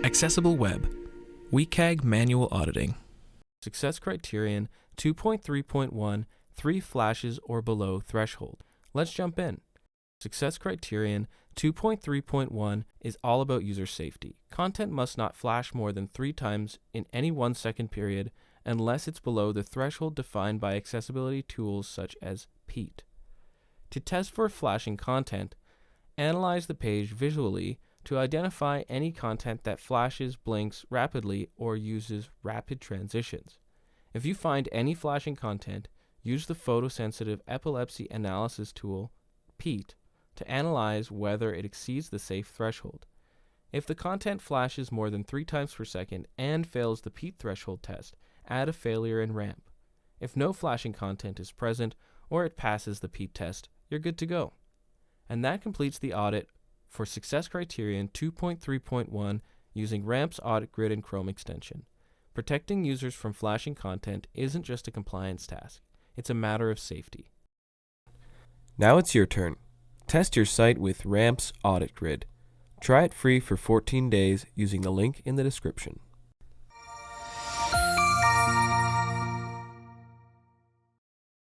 Accessible Web, WCAG Manual Auditing. Success Criterion 2.3.1, 3 flashes or below threshold. Let's jump in. Success Criterion 2.3.1 is all about user safety. Content must not flash more than 3 times in any 1 second period unless it's below the threshold defined by accessibility tools such as PEAT. To test for flashing content, analyze the page visually to identify any content that flashes, blinks rapidly, or uses rapid transitions. If you find any flashing content, use the photosensitive epilepsy analysis tool, PEAT, to analyze whether it exceeds the safe threshold. If the content flashes more than 3 times per second and fails the PEAT threshold test, add a failure in ramp. If no flashing content is present or it passes the PEAT test, you're good to go. And that completes the audit for Success Criterion 2.3.1 using RAMP's Audit Grid and Chrome extension. Protecting users from flashing content isn't just a compliance task, it's a matter of safety. Now it's your turn. Test your site with RAMP's Audit Grid. Try it free for 14 days using the link in the description.